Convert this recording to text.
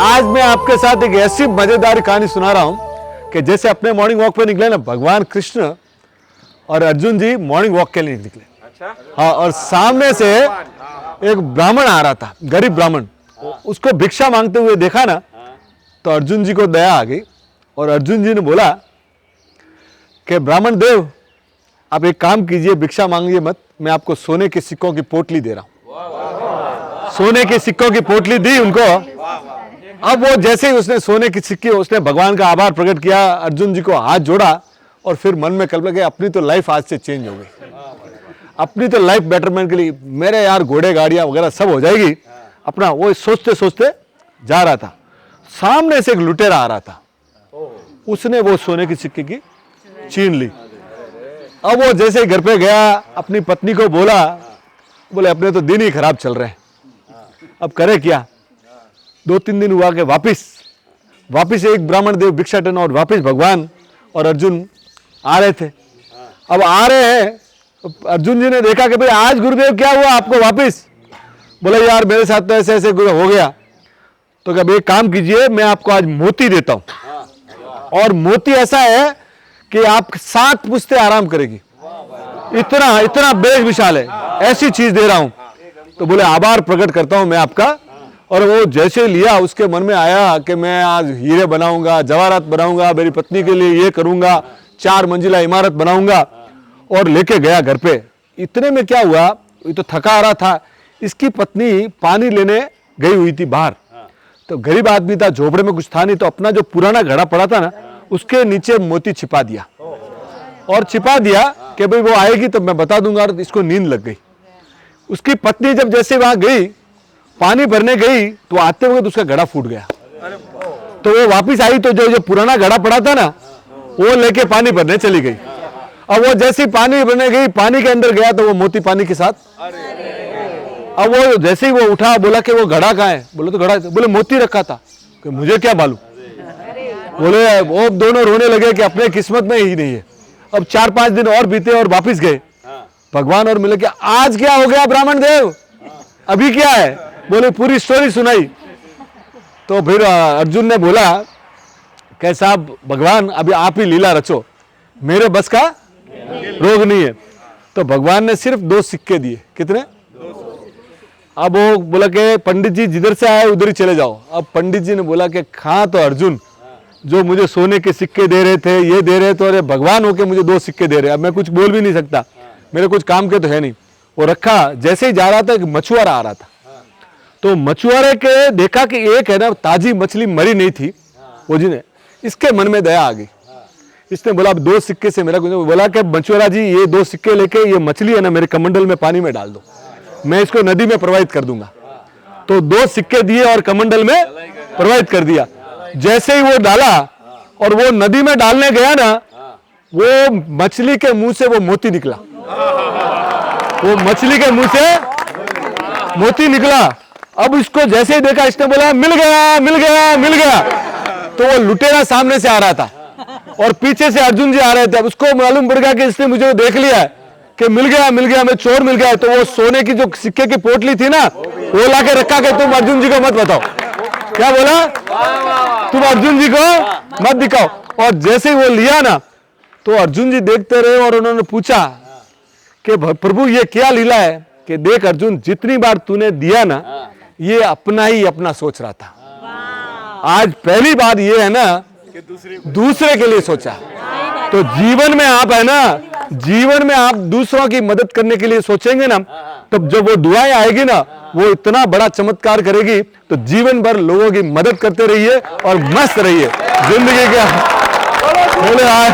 आज मैं आपके साथ एक ऐसी मजेदार कहानी सुना रहा हूं कि जैसे अपने मॉर्निंग वॉक पे निकले ना, भगवान कृष्ण और अर्जुन जी मॉर्निंग वॉक के लिए निकले। अच्छा? हाँ, और सामने से एक ब्राह्मण आ रहा था, गरीब ब्राह्मण। उसको भिक्षा मांगते हुए देखा ना, तो अर्जुन जी को दया आ गई और अर्जुन जी ने बोला कि ब्राह्मण देव, आप एक काम कीजिए, भिक्षा मांगिए मत, मैं आपको सोने के सिक्कों की पोटली दे रहा हूं। सोने के सिक्कों की पोटली दी उनको। अब वो जैसे ही उसने सोने की सिक्के, उसने भगवान का आभार प्रकट किया, अर्जुन जी को हाथ जोड़ा और फिर मन में कल्पना किया अपनी तो लाइफ आज से चेंज हो गई, अपनी तो लाइफ बेटरमेंट के लिए मेरे यार घोड़े गाड़ियां वगैरह सब हो जाएगी अपना। वो सोचते सोचते जा रहा था, सामने से एक लुटेरा आ रहा था, उसने वो सोने की सिक्के की छीन ली। अब वो जैसे ही घर पे गया, अपनी पत्नी को बोले अपने तो दिन ही खराब चल रहे हैं, अब करे क्या। 2-3 दिन हुआ कि वापिस एक ब्राह्मण देव भिक्षाटन और वापिस भगवान और अर्जुन आ रहे थे। अब आ रहे हैं, अर्जुन जी ने देखा कि भाई आज गुरुदेव क्या हुआ आपको वापिस। बोले यार मेरे साथ तो ऐसे ऐसे हो गया। तो कभी एक काम कीजिए, मैं आपको आज मोती देता हूं और मोती ऐसा है कि आप 7 पुश्तें आराम करेगी, इतना बेज विशाल है, ऐसी चीज दे रहा हूं। तो बोले आभार प्रकट करता हूं मैं आपका। और वो जैसे लिया, उसके मन में आया कि मैं आज हीरे बनाऊंगा, जवाहरात बनाऊंगा, मेरी पत्नी के लिए ये करूंगा, 4 मंजिला इमारत बनाऊंगा, और लेके गया घर पे। इतने में क्या हुआ, ये तो थका आ रहा था, इसकी पत्नी पानी लेने गई हुई थी बाहर। तो गरीब आदमी था, झोपड़े में कुछ था नहीं, तो अपना जो पुराना घड़ा पड़ा था ना, उसके नीचे मोती छिपा दिया और छिपा दिया कि भाई वो आएगी तो मैं बता दूंगा। और इसको नींद लग गई। उसकी पत्नी जब जैसे वहां गई, पानी भरने गई, तो आते हुए तो उसका घड़ा फूट गया। तो वो वापस आई तो जो पुराना घड़ा पड़ा था ना, वो लेके पानी भरने चली गई। अब वो जैसे पानी भरने गई, पानी के अंदर गया तो वो मोती पानी के साथ। अब वो जैसे ही वो उठा, बोला कि वो घड़ा कहाँ है। बोले तो घड़ा, बोले मोती रखा था। कि मुझे क्या मालूम। बोले वो दोनों रोने लगे कि अपने किस्मत में ही नहीं है। अब 4-5 दिन और बीते और वापिस गए भगवान और मिले कि आज क्या हो गया ब्राह्मण देव, अभी क्या है। बोले पूरी स्टोरी सुनाई। तो फिर अर्जुन ने बोला कि साहब भगवान अभी आप ही लीला रचो, मेरे बस का रोग नहीं है। तो भगवान ने सिर्फ 2 सिक्के दिए। कितने? अब वो बोला कि पंडित जी जिधर से आए उधर ही चले जाओ। अब पंडित जी ने बोला कि हाँ तो अर्जुन जो मुझे सोने के सिक्के दे रहे थे, ये दे रहे थे, और भगवान होके मुझे 2 सिक्के दे रहे, अब मैं कुछ बोल भी नहीं सकता, मेरे कुछ काम के तो है नहीं। वो रखा, जैसे ही जा रहा था एक मछुआरा आ रहा था। तो मछुआरे के देखा कि एक है ना ताजी मछली मरी नहीं थी, वो जी ने, इसके मन में दया आ गई। इसने बोला अब 2 सिक्के से मेरा कुछ। बोला कि मछुआरा जी ये 2 सिक्के लेके ये मछली है ना मेरे कमंडल में पानी में डाल दो, मैं इसको नदी में प्रवाहित कर दूंगा। तो 2 सिक्के दिए और कमंडल में प्रवाहित कर दिया। जैसे ही वो डाला और वो नदी में डालने गया ना, वो मछली के मुंह से वो मोती निकला। वो मछली के मुंह से मोती निकला। अब इसको जैसे ही देखा, इसने बोला मिल गया मिल गया मिल गया। तो वो लुटेरा सामने से आ रहा था और पीछे से अर्जुन जी आ रहे थे। अब उसको मालूम पड़ गया कि इसने मुझे देख लिया है कि मिल गया मैं चोर मिल गया। तो वो सोने की जो सिक्के की पोटली थी ना, वो लाके रखा कि तुम अर्जुन जी को मत बताओ। क्या बोला? तुम अर्जुन जी को मत दिखाओ। और जैसे ही वो लिया ना, तो अर्जुन जी देखते रहे और उन्होंने पूछा कि प्रभु ये क्या लीला है कि देख अर्जुन, जितनी बार तूने दिया ना, ये अपना ही अपना सोच रहा था। आज पहली बात ये है ना कि दूसरे के लिए सोचा। तो जीवन में आप है ना, जीवन में आप दूसरों की मदद करने के लिए सोचेंगे ना, तब जब वो दुआएं आएगी ना, वो इतना बड़ा चमत्कार करेगी। तो जीवन भर लोगों की मदद करते रहिए और मस्त रहिए जिंदगी के बोले आए